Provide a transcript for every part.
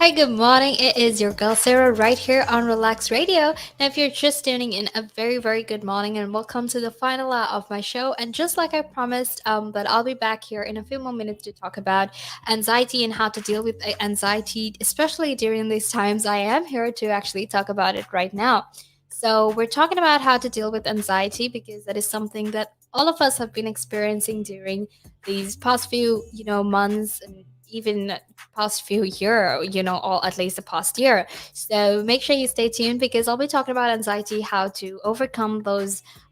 Hi, good morning. It is your girl Sarah right here on Relax Radio. Now, if you're just tuning in, a very good morning and welcome to the final hour of my show. And just like I promised, that I'll be back here in a few more minutes to talk about anxiety and how to deal with anxiety, especially during these times. I am here to actually talk about it right now. So, we're talking about how to deal with anxiety because that is something that all of us have been experiencing during these past few, months and even past few year, or at least the past year. So make sure you stay tuned because I'll be talking about anxiety, how to overcome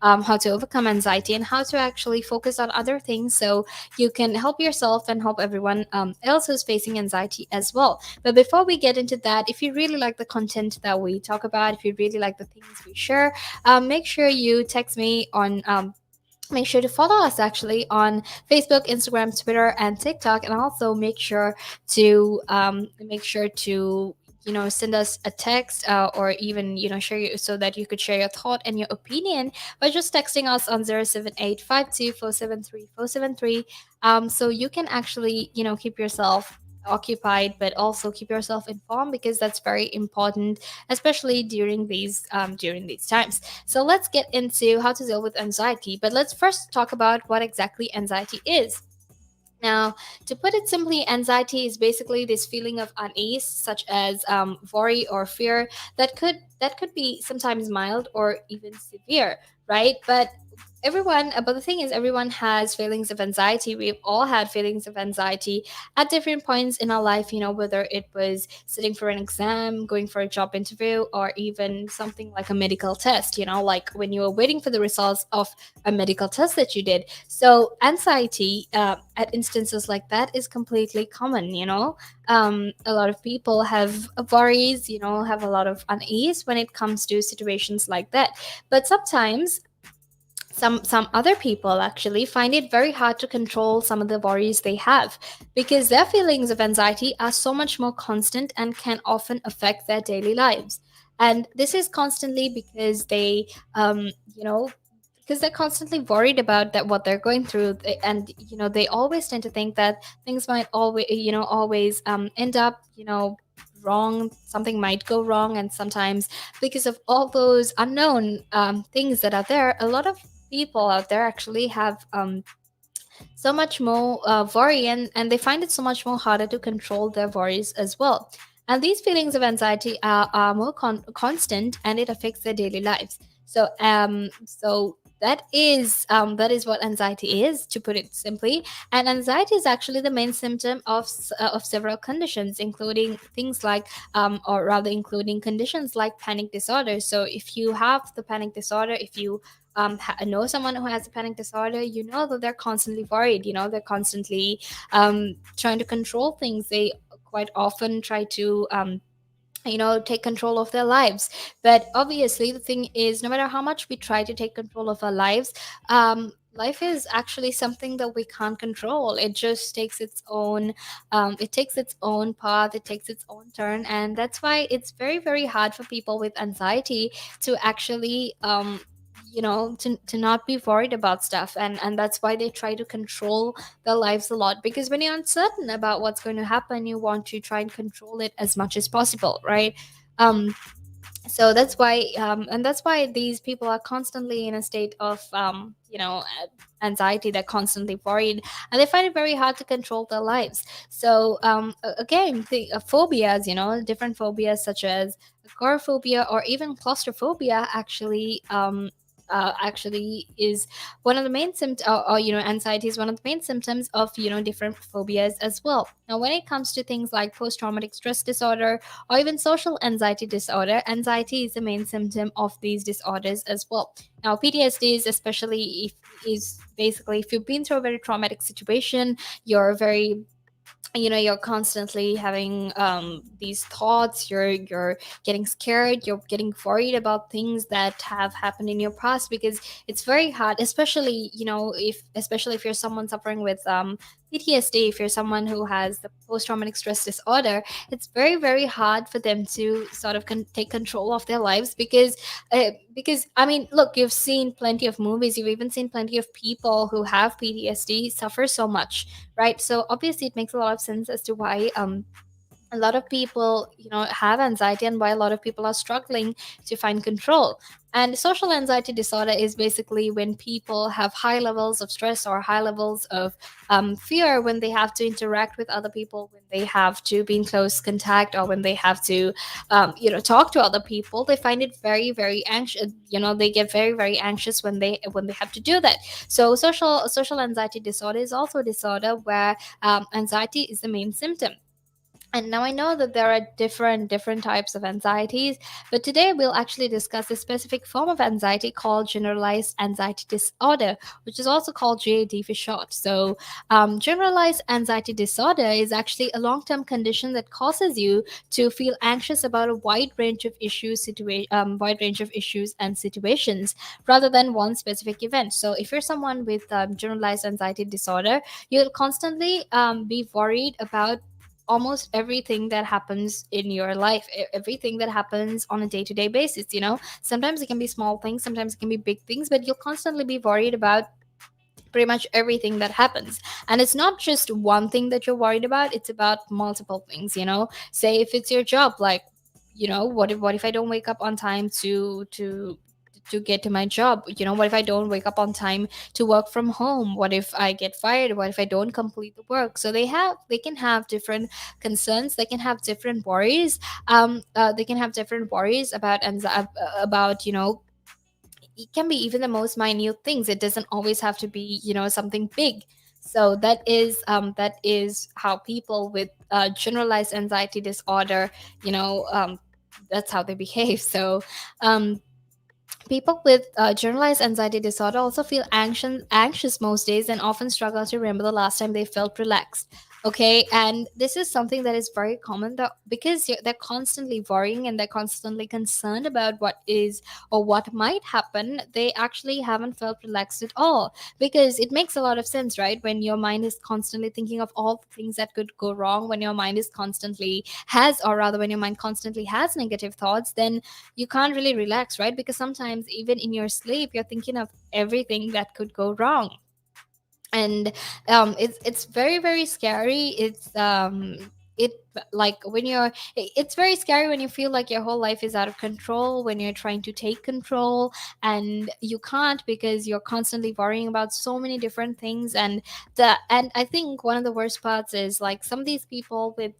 anxiety, and how to actually focus on other things so you can help yourself and help everyone else who's facing anxiety as well. But before we get into that, if you really like the content that we talk about, if you really like the things we share, make sure you text me on. Make sure to follow us actually on Facebook, Instagram, Twitter, and TikTok, and also make sure to send us a text or even share so that you could share your thought and your opinion by just texting us on 078 52 473 473. So you can actually keep yourself occupied but also keep yourself informed because that's very important, especially during these times. So let's get into how to deal with anxiety. But let's first talk about what exactly anxiety is. Now, to put it simply, anxiety is basically this feeling of unease, such as worry or fear, that could be sometimes mild or even severe, right? But the thing is, everyone has feelings of anxiety. We've all had feelings of anxiety at different points in our life, whether it was sitting for an exam, going for a job interview, or even something like a medical test, like when you were waiting for the results of a medical test that you did. So, anxiety at instances like that is completely common, a lot of people have worries, have a lot of unease when it comes to situations like that. But sometimes some other people actually find it very hard to control some of the worries they have because their feelings of anxiety are so much more constant and can often affect their daily lives. And this is constantly because you know they're constantly worried about that what they're going through. And they always tend to think that things might always end up wrong. Something might go wrong, and sometimes because of all those unknown things that are there, a lot of people out there actually have so much more worry, and they find it so much more harder to control their worries as well. And these feelings of anxiety are more constant, and it affects their daily lives. So that is what anxiety is, to put it simply. And anxiety is actually the main symptom of several conditions, including things like or rather including conditions like panic disorder. So if you have the panic disorder, if you know someone who has a panic disorder, you know that they're constantly worried. They're constantly trying to control things. They quite often try to take control of their lives. But obviously the thing is, no matter how much we try to take control of our lives, life is actually something that we can't control. It just takes its own path, it takes its own turn. And that's why it's very hard for people with anxiety to actually to not be worried about stuff. And that's why they try to control their lives a lot, because when you're uncertain about what's going to happen, you want to try and control it as much as possible, right? um so that's why these people are constantly in a state of anxiety. They're constantly worried, and they find it very hard to control their lives. So again, the phobias, different phobias such as agoraphobia or even claustrophobia actually is one of the main symptoms. Or anxiety is one of the main symptoms of different phobias as well. Now, when it comes to things like post-traumatic stress disorder or even social anxiety disorder, anxiety is the main symptom of these disorders as well. Now, PTSD is especially if is basically if you've been through a very traumatic situation, you're very you're constantly having these thoughts. You're getting scared, you're getting worried about things that have happened in your past, because it's very hard, especially if you're someone suffering with PTSD. If you're someone who has the post-traumatic stress disorder, it's very hard for them to sort of take control of their lives, because I mean, look, you've seen plenty of movies, you've even seen plenty of people who have PTSD suffer so much, right? So obviously, it makes a lot of sense as to why a lot of people, have anxiety, and why a lot of people are struggling to find control. And social anxiety disorder is basically when people have high levels of stress or high levels of fear when they have to interact with other people, when they have to be in close contact, or when they have to talk to other people. They find it very very anxious. They get very very anxious when they have to do that. So social anxiety disorder is also a disorder where anxiety is the main symptom. And now I know that there are different types of anxieties, but today we'll actually discuss a specific form of anxiety called generalized anxiety disorder, which is also called GAD for short. So, generalized anxiety disorder is actually a long-term condition that causes you to feel anxious about a wide range of issues and situations, rather than one specific event. So, if you're someone with generalized anxiety disorder, you'll constantly be worried about almost everything that happens in your life, everything that happens on a day-to-day basis. Sometimes it can be small things, sometimes it can be big things, but you'll constantly be worried about pretty much everything that happens. And it's not just one thing that you're worried about, it's about multiple things. Say if it's your job, like, what if I don't wake up on time to get to my job? What if I don't wake up on time to work from home? What if I get fired? What if I don't complete the work? So they can have different concerns, they can have different worries. They can have different worries about it can be even the most minute things. It doesn't always have to be something big. So that is how people with generalized anxiety disorder, that's how they behave. So um people with generalized anxiety disorder also feel anxious most days, and often struggle to remember the last time they felt relaxed. Okay, and this is something that is very common, that because they're constantly worrying and they're constantly concerned about what is or what might happen, they actually haven't felt relaxed at all. Because it makes a lot of sense, right? When your mind is constantly thinking of all the things that could go wrong, when your mind is constantly has, or rather, when your mind constantly has negative thoughts, then you can't really relax, right? Because sometimes even in your sleep, you're thinking of everything that could go wrong. And it's very very scary. It like when it's very scary when you feel like your whole life is out of control, when you're trying to take control and you can't, because you're constantly worrying about so many different things. And I think one of the worst parts is, like, some of these people with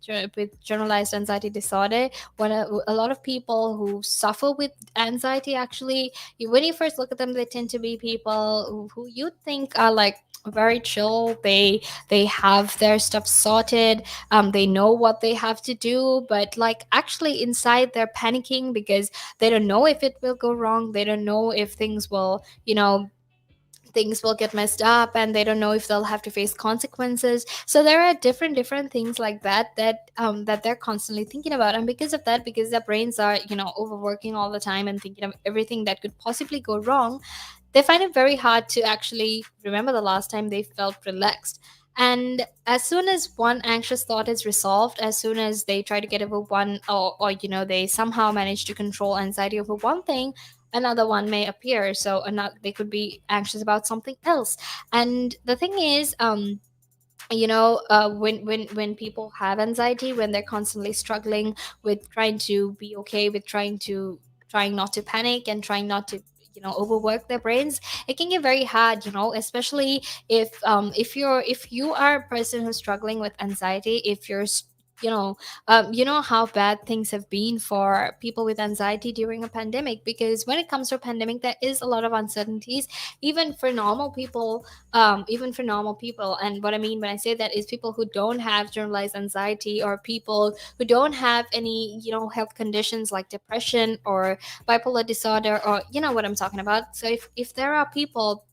generalized anxiety disorder, a lot of people who suffer with anxiety, actually, when you first look at them, they tend to be people who you think are like very chill. They have their stuff sorted. They know what they have to do, but like actually inside they're panicking because they don't know if it will go wrong. They don't know if things will get messed up, and they don't know if they'll have to face consequences. So there are different things like that they're constantly thinking about. And because of that, because their brains are overworking all the time and thinking of everything that could possibly go wrong, they find it very hard to actually remember the last time they felt relaxed. And as soon as one anxious thought is resolved, as soon as they try to get over one, or they somehow manage to control anxiety over one thing, another one may appear. So another, they could be anxious about something else. And the thing is, when people have anxiety, when they're constantly struggling with trying to be okay, with trying not to panic, and trying not to overwork their brains, it can get very hard, especially if you are a person who's struggling with anxiety. If you're how bad things have been for people with anxiety during a pandemic, because when it comes to a pandemic, there is a lot of uncertainties, even for normal people. And what I mean when I say that is people who don't have generalized anxiety, or people who don't have any health conditions like depression or bipolar disorder, or what I'm talking about. So if there are people,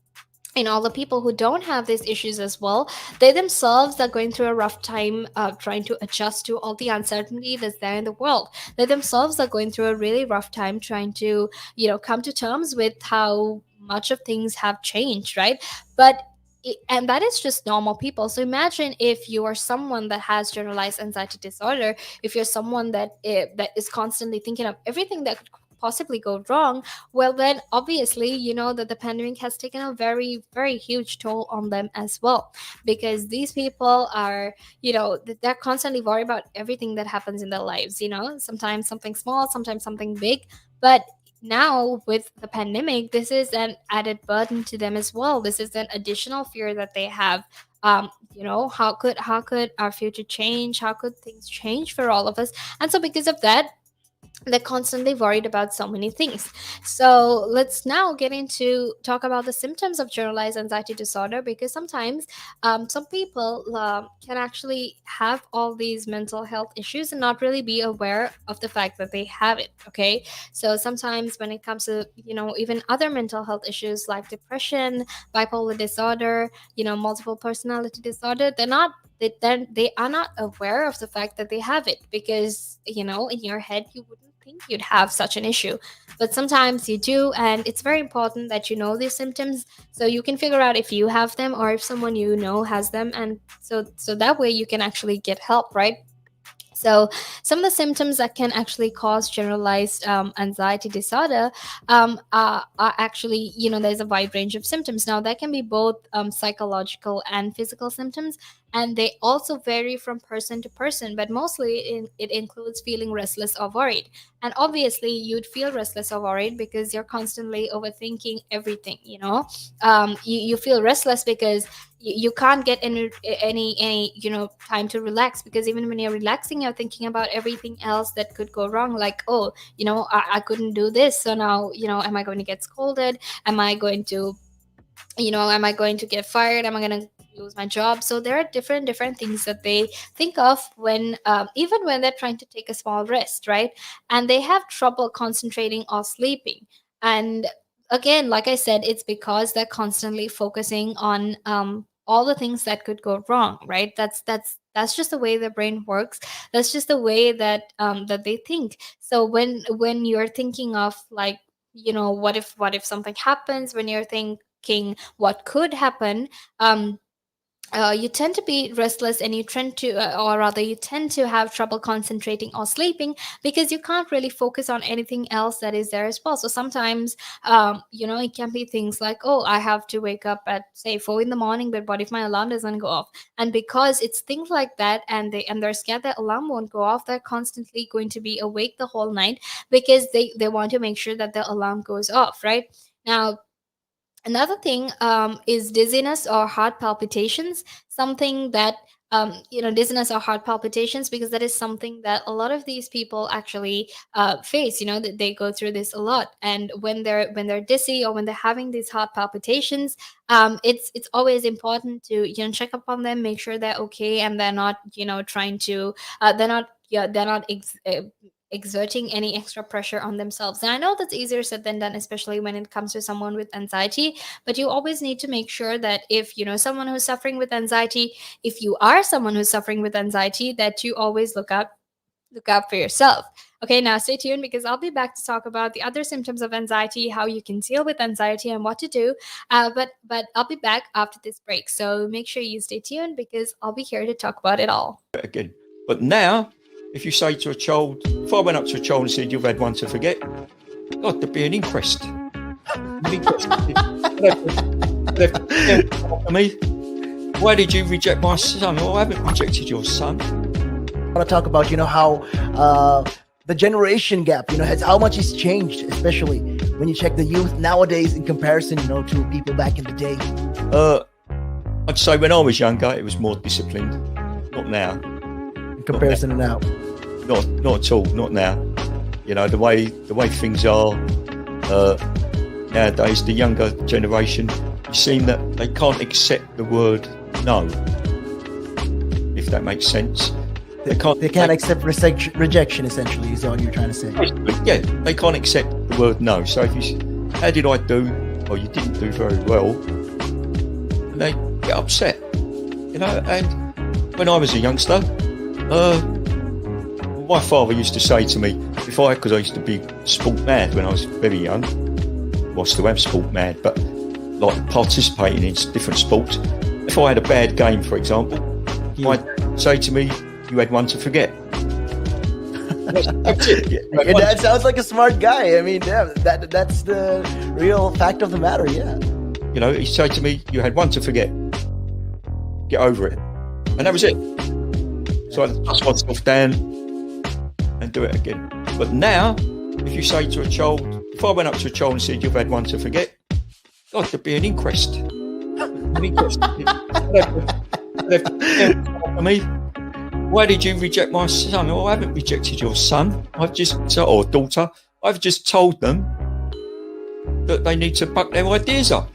all the people who don't have these issues as well, they themselves are going through a rough time trying to adjust to all the uncertainty that's there in the world. They themselves are going through a really rough time trying to come to terms with how much of things have changed, right? But and that is just normal people. So imagine if you are someone that has generalized anxiety disorder, if you're someone that is constantly thinking of everything that could possibly go wrong, well, then obviously, that the pandemic has taken a very, very huge toll on them as well, because these people are, they're constantly worried about everything that happens in their lives, sometimes something small, sometimes something big. But now with the pandemic, this is an added burden to them as well. This is an additional fear that they have. How could our future change? How could things change for all of us? And so because of that, they're constantly worried about so many things. So let's now get into talk about the symptoms of generalized anxiety disorder, because sometimes some people can actually have all these mental health issues and not really be aware of the fact that they have it. Okay, so sometimes when it comes to even other mental health issues like depression, bipolar disorder, multiple personality disorder, they are not aware of the fact that they have it, because in your head you wouldn't think you'd have such an issue, but sometimes you do. And it's very important that you know these symptoms so you can figure out if you have them or if someone has them, and so that way you can actually get help, right? So some of the symptoms that can actually cause generalized anxiety disorder are actually, there's a wide range of symptoms. Now, that can be both psychological and physical symptoms, and they also vary from person to person, but mostly it includes feeling restless or worried. And obviously, you'd feel restless or worried because you're constantly overthinking everything, you feel restless because you can't get any time to relax, because even when you're relaxing, you're thinking about everything else that could go wrong, like, oh, I couldn't do this, so now, am I going to get scolded? Am I going to get fired? Am I going to lose my job? So there are different things that they think of when even when they're trying to take a small rest, right? And they have trouble concentrating or sleeping. And again, like I said, it's because they're constantly focusing on all the things that could go wrong, right? That's just the way the brain works. That's just the way that they think. So when you're thinking of, like, what if something happens, when you're thinking what could happen, you tend to be restless, and you tend to or rather you tend to have trouble concentrating or sleeping, because you can't really focus on anything else that is there as well. So sometimes it can be things like, oh, I have to wake up at, say, 4 in the morning, but what if my alarm doesn't go off? And because it's things like that, and they're scared that alarm won't go off, they're constantly going to be awake the whole night, because they want to make sure that the alarm goes off, right? Now, another thing is dizziness or heart palpitations, something that dizziness or heart palpitations, because that is something that a lot of these people actually face. That they go through this a lot, and when they're dizzy or when they're having these heart palpitations, it's always important to check up on them, make sure they're okay, and they're not trying to they're not yeah they're not exerting any extra pressure on themselves. And I know that's easier said than done, especially when it comes to someone with anxiety. But you always need to make sure that if someone who's suffering with anxiety, if you are someone who's suffering with anxiety, that you always look out for yourself. Okay, now stay tuned, because I'll be back to talk about the other symptoms of anxiety, how you can deal with anxiety, and what to do. But I'll be back after this break. So make sure you stay tuned, because I'll be here to talk about it all. Again, but now, if you say to a child, if I went up to a child and said, you've had one to forget, God, there'd be an inquest. Me, why did you reject my son? Well, I haven't rejected your son. I want to talk about, how the generation gap, has how much it's changed, especially when you check the youth nowadays in comparison, to people back in the day. I'd say when I was younger, it was more disciplined. Not now. In comparison to now. Not at all. Not now. The way things are nowadays, the younger generation, you seem that they can't accept the word no. If that makes sense. They can't accept rejection, essentially, is all you're trying to say. Yeah, they can't accept the word no. So if you how did I do? Well, you didn't do very well. And they get upset. And when I was a youngster, my father used to say to me, because I used to be sport mad when I was very young, well, still am sport mad, but like participating in different sports. If I had a bad game, for example, he'd say to me, you had one to forget. That's it. You had Your one dad sounds like a smart guy. I mean, yeah, that's the real fact of the matter. Yeah. he said to me, you had one to forget. Get over it. And that was it. So I dust myself down and do it again. But now, if you say to a child, if I went up to a child and said, you've had one to forget, God, there'd be an inquest. An inquest. They'd have to me, why did you reject my son? Oh, I haven't rejected your son. Or daughter. I've just told them that they need to buck their ideas up.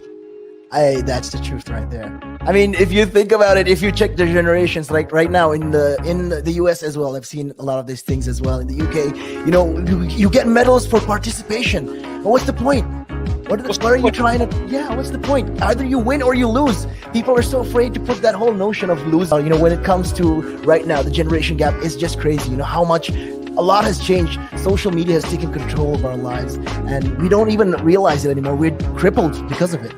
That's the truth right there. I mean, if you think about it, if you check the generations, like right now in the US as well, I've seen a lot of these things as well. In the UK, you get medals for participation. But what's the point? What are you trying to? Yeah, what's the point? Either you win or you lose. People are so afraid to put that whole notion of losing. When it comes to right now, the generation gap is just crazy. How much. A lot has changed. Social media has taken control of our lives, and we don't even realize it anymore. We're crippled because of it.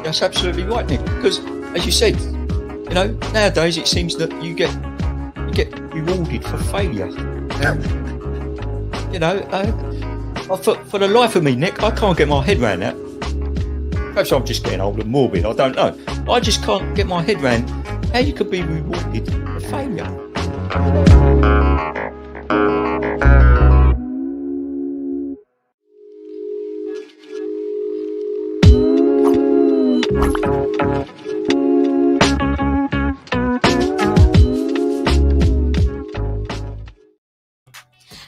That's absolutely right, Nick. Because, as you said, nowadays it seems that you get rewarded for failure. For the life of me, Nick, I can't get my head around that. Perhaps I'm just getting old and morbid. I don't know. I just can't get my head around how you could be rewarded for failure.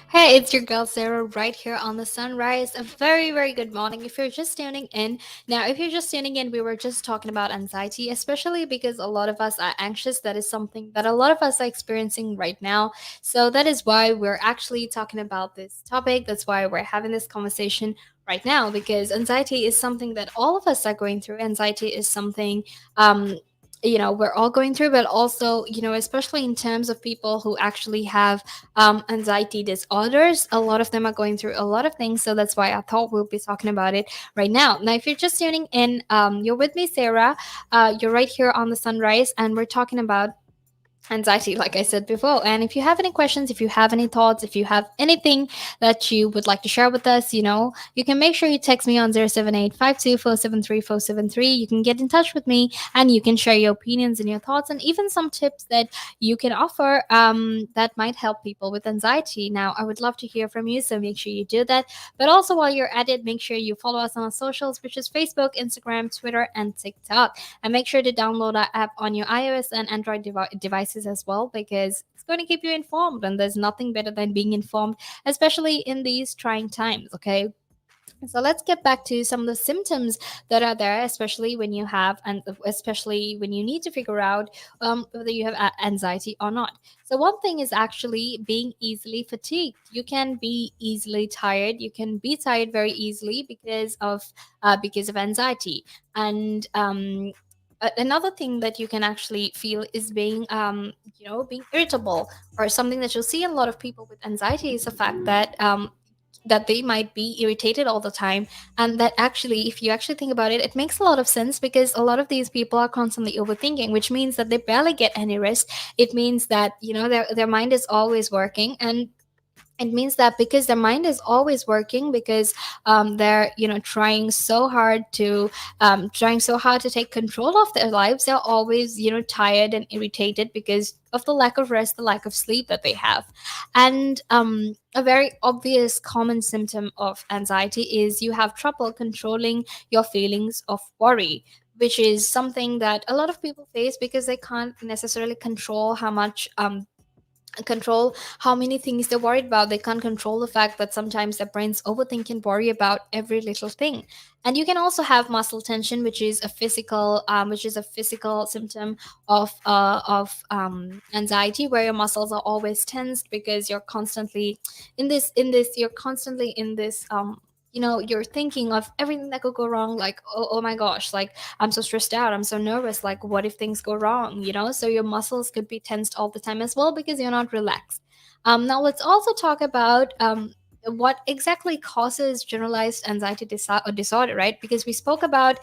Hey, it's your girl Sarah right here on the Sunrise. A very, very good morning. If you're just tuning in, we were just talking about anxiety, especially because a lot of us are anxious. That is something that a lot of us are experiencing right now. So that is why we're actually talking about this topic. That's why we're having this conversation right now, because anxiety is something that all of us are going through. Anxiety is something we're all going through, but also especially in terms of people who actually have anxiety disorders, a lot of them are going through a lot of things. So that's why I thought we'll be talking about it right now. If you're just tuning in, you're with me, Sarah. You're right here on the Sunrise, and we're talking about anxiety, like I said before. And if you have any questions, if you have any thoughts, if you have anything that you would like to share with us, you can make sure you text me on 078 You can get in touch with me, and you can share your opinions and your thoughts, and even some tips that you can offer that might help people with anxiety. Now, I would love to hear from you, so make sure you do that. But also, while you're at it, make sure you follow us on our socials, which is Facebook, Instagram, Twitter, and TikTok. And make sure to download our app on your iOS and Android devices as well, because it's going to keep you informed, and there's nothing better than being informed, especially in these trying times. Okay, so let's get back to some of the symptoms that are there, especially when you have, and especially when you need to figure out whether you have anxiety or not. So one thing is actually being easily fatigued. You can be easily tired. You can be tired very easily because of anxiety. And another thing that you can actually feel is being being irritable, or something that you'll see in a lot of people with anxiety is the fact that that they might be irritated all the time. And that actually, if you actually think about it, it makes a lot of sense, because a lot of these people are constantly overthinking, which means that they barely get any rest. It means that their mind is always working, and it means that because their mind is always working, because they're trying so hard to take control of their lives, they're always tired and irritated because of the lack of rest, the lack of sleep that they have. And a very obvious common symptom of anxiety is you have trouble controlling your feelings of worry, which is something that a lot of people face because they can't necessarily control how many things they're worried about. They can't control the fact that sometimes their brains overthink and worry about every little thing. And you can also have muscle tension, which is a physical symptom of anxiety, where your muscles are always tensed because you're constantly in this you're thinking of everything that could go wrong, like, oh my gosh, like, I'm so stressed out, I'm so nervous, like, what if things go wrong, so your muscles could be tensed all the time as well because you're not relaxed. Now let's also talk about what exactly causes generalized anxiety disorder, right? Because we spoke about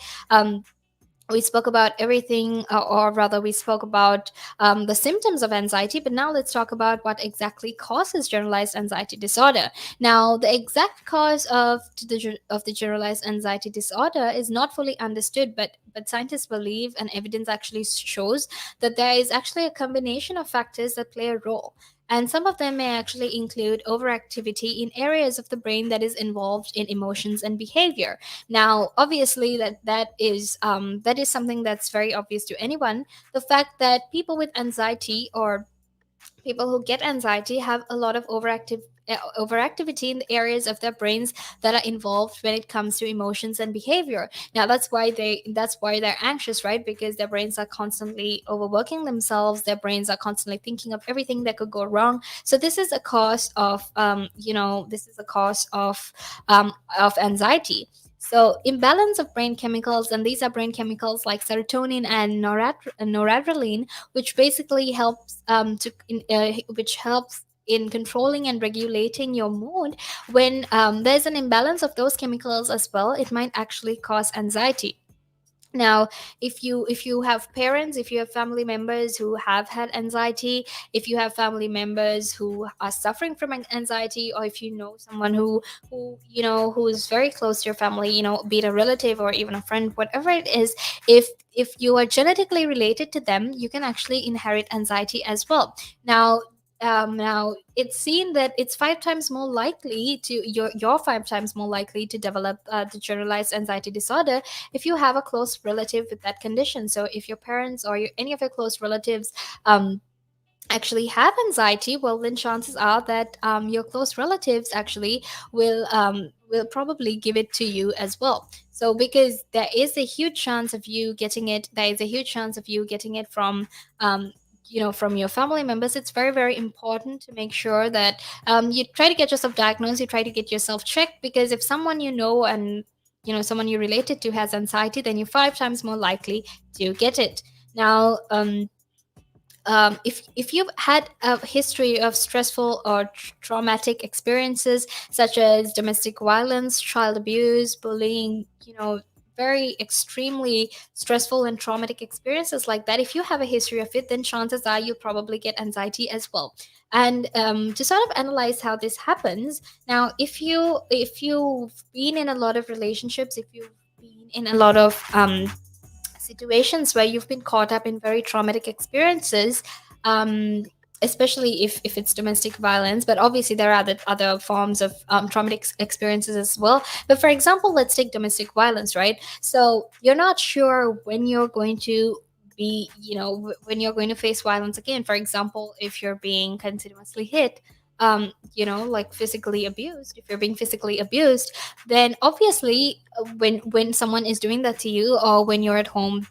we spoke about everything, or rather, we spoke about the symptoms of anxiety. But now let's talk about what exactly causes generalized anxiety disorder. Now, the exact cause of the generalized anxiety disorder is not fully understood, but scientists believe, and evidence actually shows, that there is actually a combination of factors that play a role. And some of them may actually include overactivity in areas of the brain that is involved in emotions and behavior. Now, obviously, that is something that's very obvious to anyone. The fact that people with anxiety, or people who get anxiety, have a lot of overactivity in the areas of their brains that are involved when it comes to emotions and behavior. Now, that's why they're anxious, right? Because their brains are constantly overworking themselves. Their brains are constantly thinking of everything that could go wrong. So this is a cause of this is a cause of anxiety. So, imbalance of brain chemicals, and these are brain chemicals like serotonin and noradrenaline, which basically helps which helps in controlling and regulating your mood. When there's an imbalance of those chemicals as well, it might actually cause anxiety. Now, if you have parents, if you have family members who have had anxiety, if you have family members who are suffering from anxiety, or if you know someone who is very close to your family, be it a relative or even a friend, whatever it is, if you are genetically related to them, you can actually inherit anxiety as well. Now it's seen that it's 5 times more likely to you're 5 times more likely to develop the generalized anxiety disorder if you have a close relative with that condition. So if your parents or any of your close relatives actually have anxiety, well, then chances are that your close relatives actually will probably give it to you as well. So because there is a huge chance of you getting it, there is a huge chance of you getting it from from your family members. It's very, very important to make sure that you try to get yourself diagnosed, you try to get yourself checked, because if someone and someone you related to has anxiety, then you're 5 times more likely to get it. Now, if you've had a history of stressful or traumatic experiences such as domestic violence, child abuse, bullying, very extremely stressful and traumatic experiences like that, if you have a history of it, then chances are you'll probably get anxiety as well. And to sort of analyze how this happens, now, if you've been in a lot of relationships, if you've been in a lot of situations where you've been caught up in very traumatic experiences, um, especially if it's domestic violence, but obviously there are other forms of traumatic experiences as well. But for example, let's take domestic violence, right? So you're not sure when you're going to when you're going to face violence again. For example, if you're being continuously hit, like physically abused, if you're being physically abused, then obviously when someone is doing that to you, or when you're at home,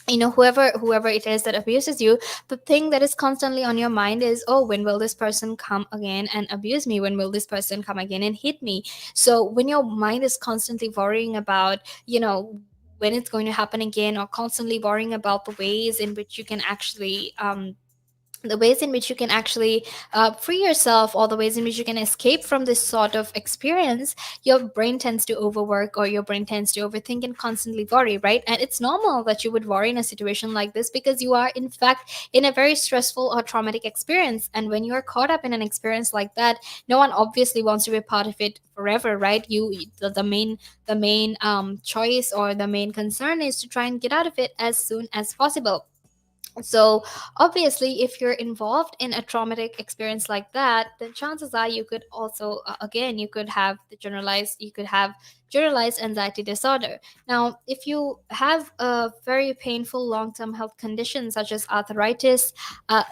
whoever it is that abuses you, the thing that is constantly on your mind is, oh, when will this person come again and abuse me? When will this person come again and hit me? So when your mind is constantly worrying about, when it's going to happen again, or constantly worrying about the ways in which you can actually free yourself, or the ways in which you can escape from this sort of experience, your brain tends to overwork, or your brain tends to overthink and constantly worry, right? And it's normal that you would worry in a situation like this, because you are in fact in a very stressful or traumatic experience. And when you are caught up in an experience like that, no one obviously wants to be part of it forever, right? The main choice, or the main concern, is to try and get out of it as soon as possible. So obviously, if you're involved in a traumatic experience like that, then chances are you could also again you could have generalized anxiety disorder. Now, if you have a very painful long-term health condition such as arthritis,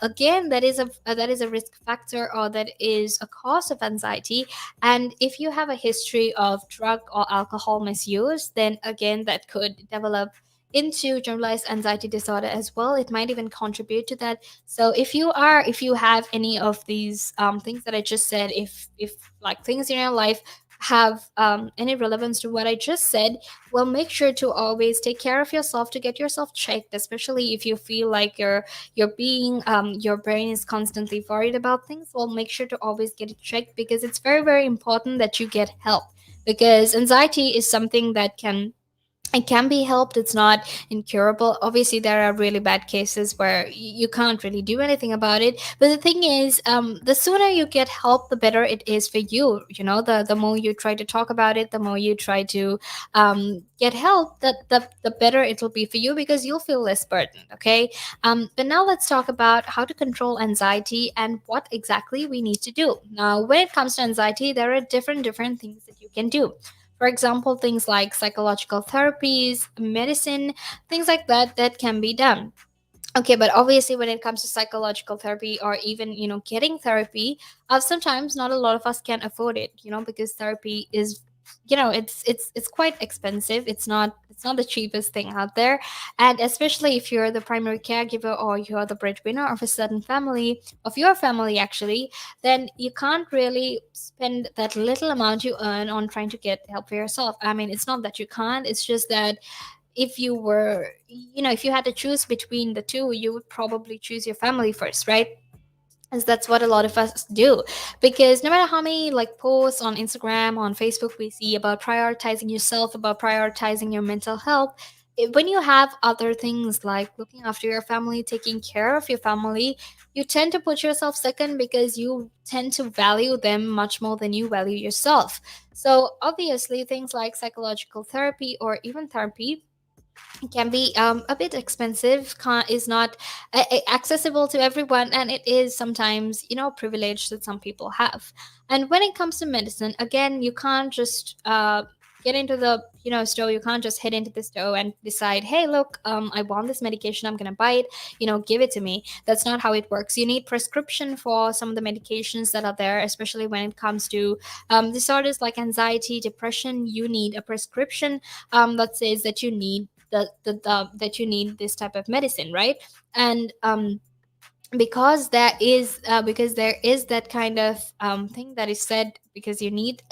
again, that is a risk factor, or that is a cause of anxiety. And if you have a history of drug or alcohol misuse, then again, that could develop into generalized anxiety disorder as well. It might even contribute to that. So if you have any of these things that I just said, if like things in your life have any relevance to what I just said, well, make sure to always take care of yourself, to get yourself checked, especially if you feel like your brain is constantly worried about things. Well, make sure to always get it checked, because it's very, very important that you get help, because anxiety is something that can It can be helped. It's not incurable. Obviously there are really bad cases where you can't really do anything about it, but the thing is, the sooner you get help, the better it is for you. You know, the more you try to talk about it, the more you try to get help, the better it'll be for you, because you'll feel less burdened. Okay. But now let's talk about how to control anxiety and what exactly we need to do. Now when it comes to anxiety, there are different things that you can do. For example, things like psychological therapies, medicine, things like that that can be done. Okay, but obviously when it comes to psychological therapy, or even, getting therapy, sometimes not a lot of us can afford it, because therapy is, it's quite expensive. It's not the cheapest thing out there. And especially if you're the primary caregiver, or you're the breadwinner of a certain family, of your family actually, then you can't really spend that little amount you earn on trying to get help for yourself. I mean, it's not that you can't, it's just that if you were, if you had to choose between the two, you would probably choose your family first, right? As that's what a lot of us do. Because no matter how many like posts on Instagram, on Facebook we see about prioritizing yourself, about prioritizing your mental health, when you have other things like looking after your family, taking care of your family, you tend to put yourself second, because you tend to value them much more than you value yourself. So obviously things like psychological therapy, or even therapy, can be a bit expensive, is not accessible to everyone, and it is sometimes, privilege that some people have. And when it comes to medicine, again, you can't just get into the store. You can't just head into the store and decide, hey, look, I want this medication, I'm gonna buy it, give it to me. That's not how it works. You need prescription for some of the medications that are there, especially when it comes to disorders like anxiety, depression. You need a prescription that says that you need that you need this type of medicine, right? And because there is that kind of thing that is said, because you need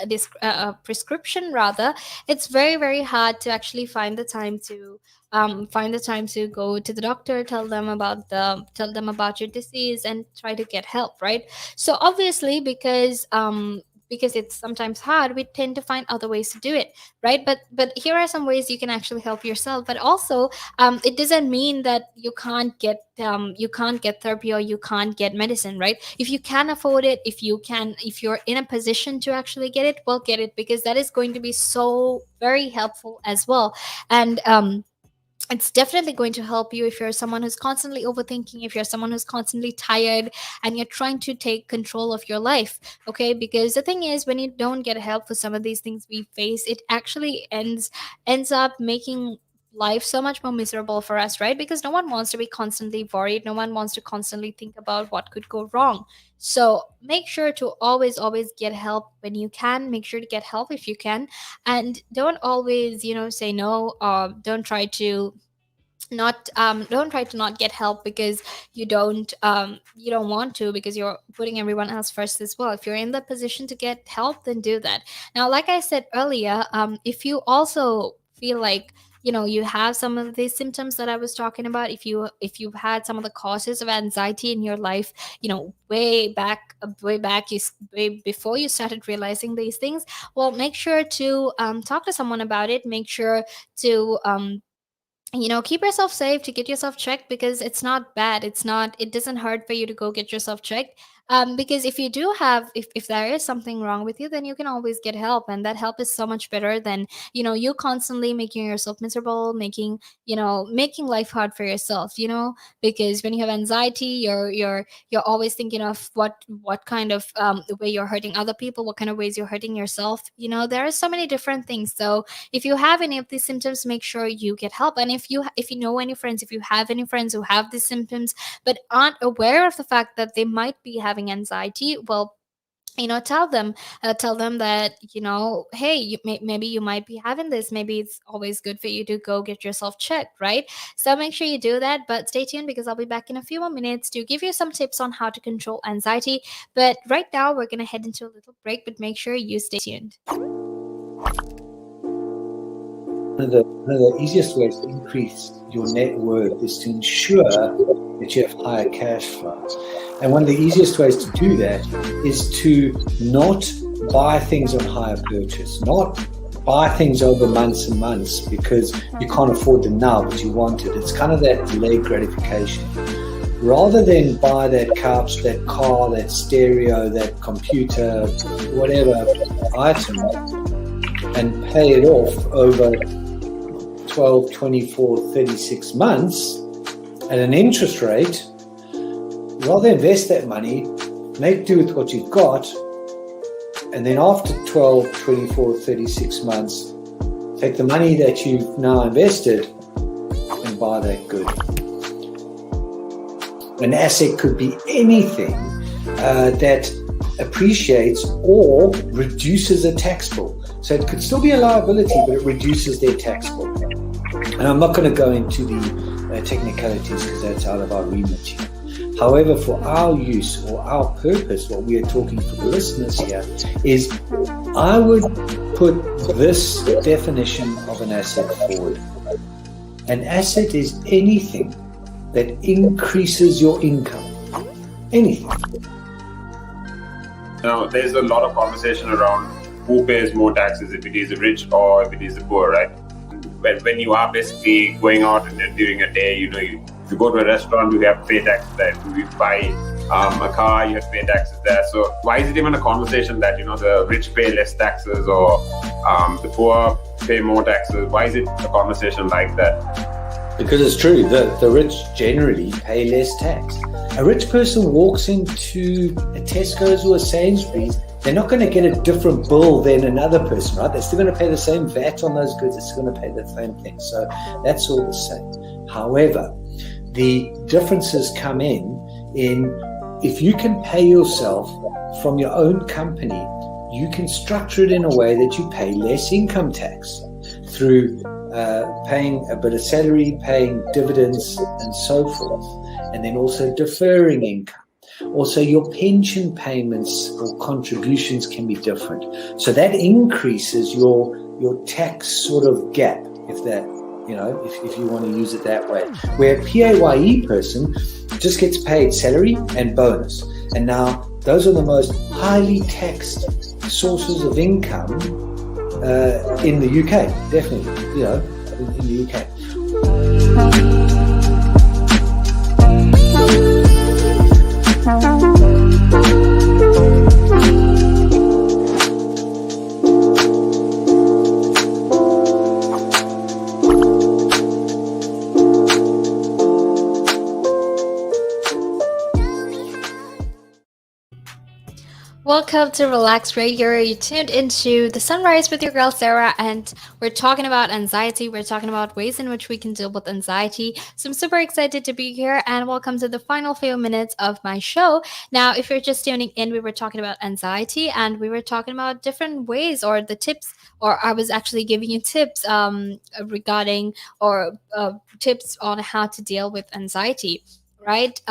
a prescription rather, it's very very hard to actually find the time to go to the doctor, tell them about your disease, and try to get help, right? So obviously, because it's sometimes hard, we tend to find other ways to do it, right? But here are some ways you can actually help yourself. But also, it doesn't mean that you can't get therapy, or you can't get medicine, right? If you can afford it, if you're in a position to actually get it, well, get it, because that is going to be so very helpful as well. And it's definitely going to help you if you're someone who's constantly overthinking, if you're someone who's constantly tired, and you're trying to take control of your life. Okay, because the thing is, when you don't get help for some of these things we face, it actually ends up making life so much more miserable for us, right? Because no one wants to be constantly worried, no one wants to constantly think about what could go wrong. So make sure to always get help when you can. Make sure to get help if you can, and don't always, say no, or don't try to not get help because you don't want to, because you're putting everyone else first as well. If you're in the position to get help, then do that. Now, like I said earlier, if you also feel like you have some of these symptoms that I was talking about, if you've had some of the causes of anxiety in your life, way before you started realizing these things, well, make sure to talk to someone about it. Make sure to keep yourself safe, to get yourself checked, because it's not bad, it doesn't hurt for you to go get yourself checked. Because if you do have if there is something wrong with you, then you can always get help, and that help is so much better than you constantly making yourself miserable, making life hard for yourself. Because when you have anxiety, you're always thinking of what kind of way you're hurting other people, what kind of ways you're hurting yourself. There are so many different things. So if you have any of these symptoms, make sure you get help. And if you know any friends, if you have any friends who have these symptoms but aren't aware of the fact that they might be having anxiety, well, tell them that hey, maybe you might be having this. Maybe it's always good for you to go get yourself checked, right? So make sure you do that. But stay tuned, because I'll be back in a few more minutes to give you some tips on how to control anxiety. But right now we're going to head into a little break, but make sure you stay tuned. One of the easiest ways to increase your net worth is to ensure that you have higher cash flows. And one of the easiest ways to do that is to not buy things on hire purchase, not buy things over months and months because you can't afford them now, but you want it. It's kind of that delayed gratification. Rather than buy that couch, that car, that stereo, that computer, whatever item, and pay it off over 12, 24, 36 months at an interest rate, rather invest that money, make do with what you've got, and then after 12, 24, 36 months, take the money that you've now invested and buy that good. An asset could be anything that appreciates or reduces a tax bill. So it could still be a liability, but it reduces their tax bill. And I'm not going to go into the technicalities because that's out of our remit here. However, for our use or our purpose, what we are talking for the listeners here is I would put this definition of an asset forward. An asset is anything that increases your income. Anything. Now, there's a lot of conversation around who pays more taxes, if it is the rich or if it is the poor, right? When you are basically going out during a day, if you go to a restaurant, you have to pay taxes there. If you buy a car, you have to pay taxes there. So why is it even a conversation that, the rich pay less taxes or the poor pay more taxes? Why is it a conversation like that? Because it's true, the rich generally pay less tax. A rich person walks into a Tesco's or a Sainsbury's, they're not going to get a different bill than another person, right? They're still going to pay the same VAT on those goods. They're still going to pay the same thing. So that's all the same. However, the differences come in if you can pay yourself from your own company, you can structure it in a way that you pay less income tax through paying a bit of salary, paying dividends and so forth, and then also deferring income. Also, your pension payments or contributions can be different. So that increases your tax sort of gap, if that, if you want to use it that way. Where a PAYE person just gets paid salary and bonus. And now those are the most highly taxed sources of income in the UK, definitely, in the UK. Welcome to Relax Radio. You tuned into The Sunrise with your girl Sarah, and we're talking about anxiety. We're talking about ways in which we can deal with anxiety. So I'm super excited to be here, and welcome to the final few minutes of my show. Now, if you're just tuning in, we were talking about anxiety, and we were talking about different ways or the tips, or I was actually giving you tips regarding or tips on how to deal with anxiety, right?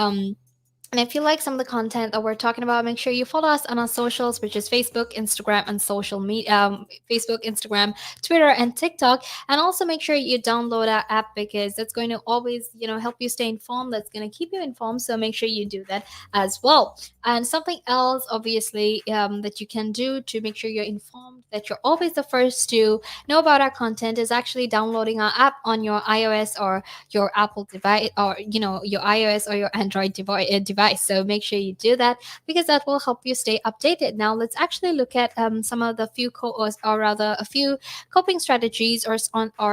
And if you like some of the content that we're talking about, make sure you follow us on our socials, which is Facebook, Instagram, and social media. Facebook, Instagram, Twitter, and TikTok. And also make sure you download our app because that's going to always, help you stay informed. That's going to keep you informed. So make sure you do that as well. And something else, obviously, that you can do to make sure you're informed, that you're always the first to know about our content, is actually downloading our app on your iOS or your Apple device, or your iOS or your Android device. So make sure you do that because that will help you stay updated. Now let's actually look at some of the a few coping strategies or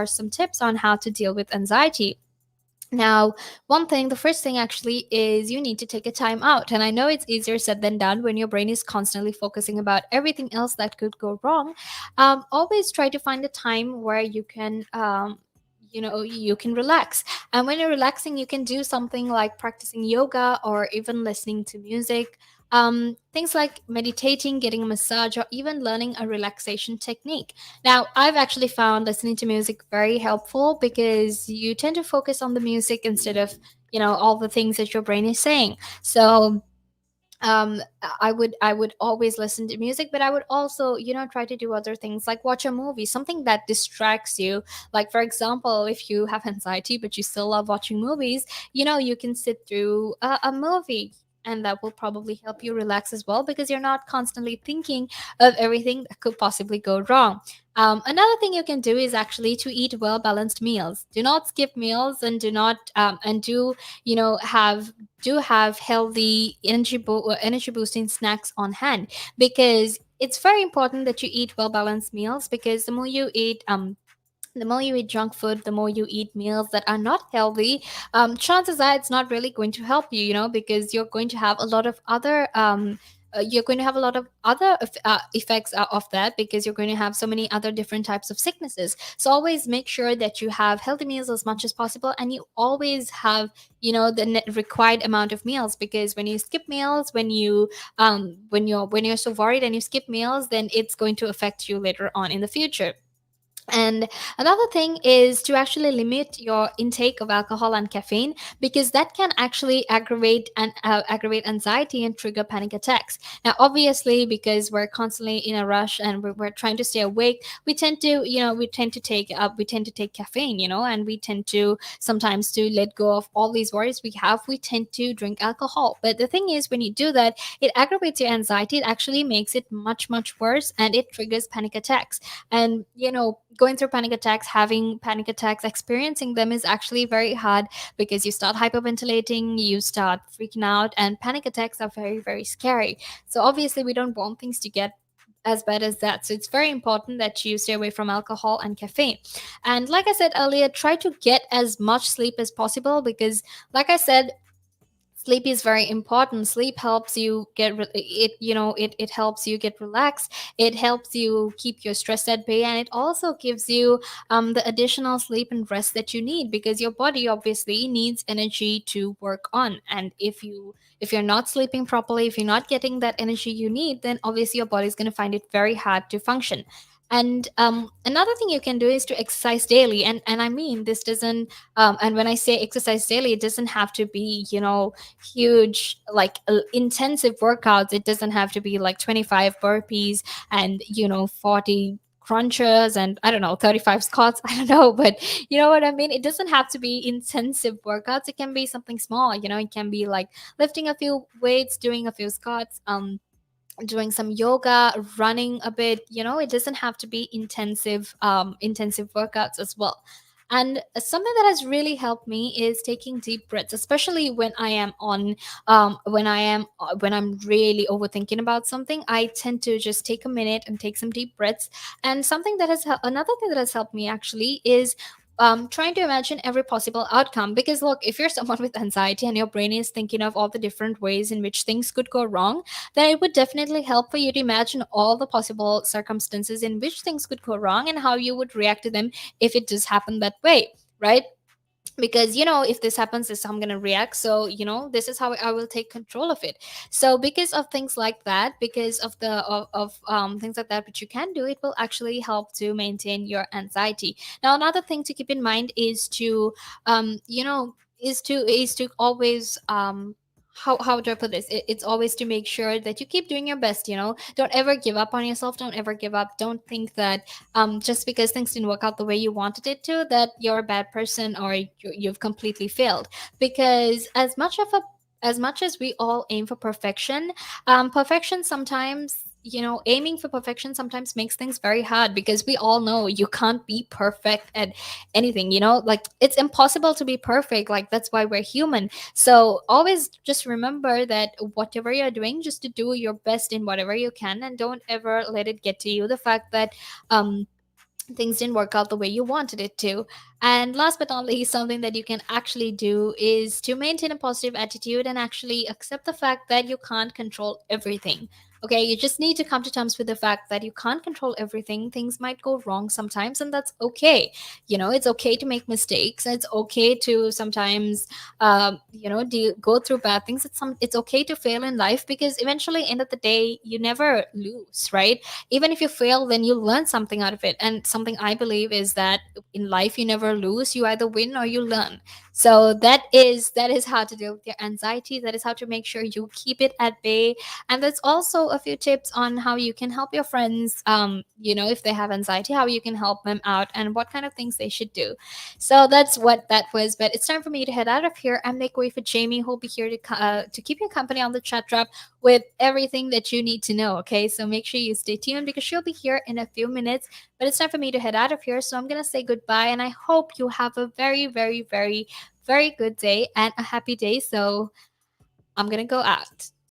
some tips on how to deal with anxiety. Now, the first thing actually is you need to take a time out. And I know it's easier said than done when your brain is constantly focusing about everything else that could go wrong. Always try to find a time where you can you can relax. And when you're relaxing, you can do something like practicing yoga or even listening to music. Things like meditating, getting a massage, or even learning a relaxation technique. Now, I've actually found listening to music very helpful because you tend to focus on the music instead of all the things that your brain is saying. So I would always listen to music, but I would also try to do other things like watch a movie, something that distracts you. Like, for example, if you have anxiety but you still love watching movies, you can sit through a movie and that will probably help you relax as well, because you're not constantly thinking of everything that could possibly go wrong. Another thing you can do is actually to eat well balanced meals. Do not skip meals, and do not and do have healthy energy boosting snacks on hand, because it's very important that you eat well balanced meals, because the more you eat junk food, the more you eat meals that are not healthy, chances are it's not really going to help you, because you're going to have a lot of other effects of that, because you're going to have so many other different types of sicknesses. So always make sure that you have healthy meals as much as possible, and you always have the required amount of meals, because when you skip meals, when you're so worried and you skip meals, then it's going to affect you later on in the future. And another thing is to actually limit your intake of alcohol and caffeine, because that can actually aggravate anxiety and trigger panic attacks. Now, obviously, because we're constantly in a rush and we're trying to stay awake, we tend to take caffeine, and we tend to sometimes to let go of all these worries we have. We tend to drink alcohol, but the thing is, when you do that, it aggravates your anxiety. It actually makes it much much worse, and it triggers panic attacks. And going through panic attacks, having panic attacks, experiencing them is actually very hard, because you start hyperventilating, you start freaking out, and panic attacks are very very scary. So obviously we don't want things to get as bad as that. So it's very important that you stay away from alcohol and caffeine. And like I said earlier, try to get as much sleep as possible, because like I said, sleep is very important. Sleep helps you it helps you get relaxed. It helps you keep your stress at bay, and it also gives you the additional sleep and rest that you need, because your body obviously needs energy to work on. And if you're not sleeping properly, if you're not getting that energy you need, then obviously your body is going to find it very hard to function. And another thing you can do is to exercise daily. And I mean, this doesn't and when I say exercise daily, it doesn't have to be huge, like intensive workouts. It doesn't have to be like 25 burpees and 40 crunches and I don't know, 35 squats. I don't know, but you know what I mean. It doesn't have to be intensive workouts. It can be something small. It can be like lifting a few weights, doing a few squats, doing some yoga, running a bit. It doesn't have to be intensive workouts as well. And something that has really helped me is taking deep breaths, especially when I'm really overthinking about something. I tend to just take a minute and take some deep breaths. And another thing that has helped me actually is trying to imagine every possible outcome. Because look, if you're someone with anxiety and your brain is thinking of all the different ways in which things could go wrong, then it would definitely help for you to imagine all the possible circumstances in which things could go wrong and how you would react to them if it does happen that way, right? Because if this happens, this is how I'm going to react. So this is how I will take control of it. So because of things like that, because of things like that which you can do, it will actually help to maintain your anxiety. Now, another thing to keep in mind is to always how do I put this? It's always to make sure that you keep doing your best. Don't ever give up on yourself. Don't ever give up. Don't think that just because things didn't work out the way you wanted it to, that you're a bad person or you've completely failed. Because as much as we all aim for perfection, perfection sometimes, aiming for perfection sometimes makes things very hard, because we all know you can't be perfect at anything. Like, it's impossible to be perfect. Like, that's why we're human. So always just remember that whatever you're doing, just to do your best in whatever you can, and don't ever let it get to you the fact that things didn't work out the way you wanted it to. And last but not least, something that you can actually do is to maintain a positive attitude and actually accept the fact that you can't control everything. Okay, you just need to come to terms with the fact that you can't control everything. Things might go wrong sometimes, and that's okay. It's okay to make mistakes. It's okay to sometimes, go through bad things. It's okay to fail in life, because eventually, end of the day, you never lose, right? Even if you fail, then you learn something out of it. And something I believe is that in life, you never lose. You either win or you learn. So that is how to deal with your anxiety. That is how to make sure you keep it at bay. And there's also a few tips on how you can help your friends, if they have anxiety, how you can help them out and what kind of things they should do. So that's what that was. But it's time for me to head out of here and make way for Jamie, who'll be here to keep you company on the chat drop with everything that you need to know. Okay, so make sure you stay tuned because she'll be here in a few minutes. But it's time for me to head out of here. So I'm gonna say goodbye, and I hope you have a very, very, very, very good day and a happy day. So I'm gonna go out.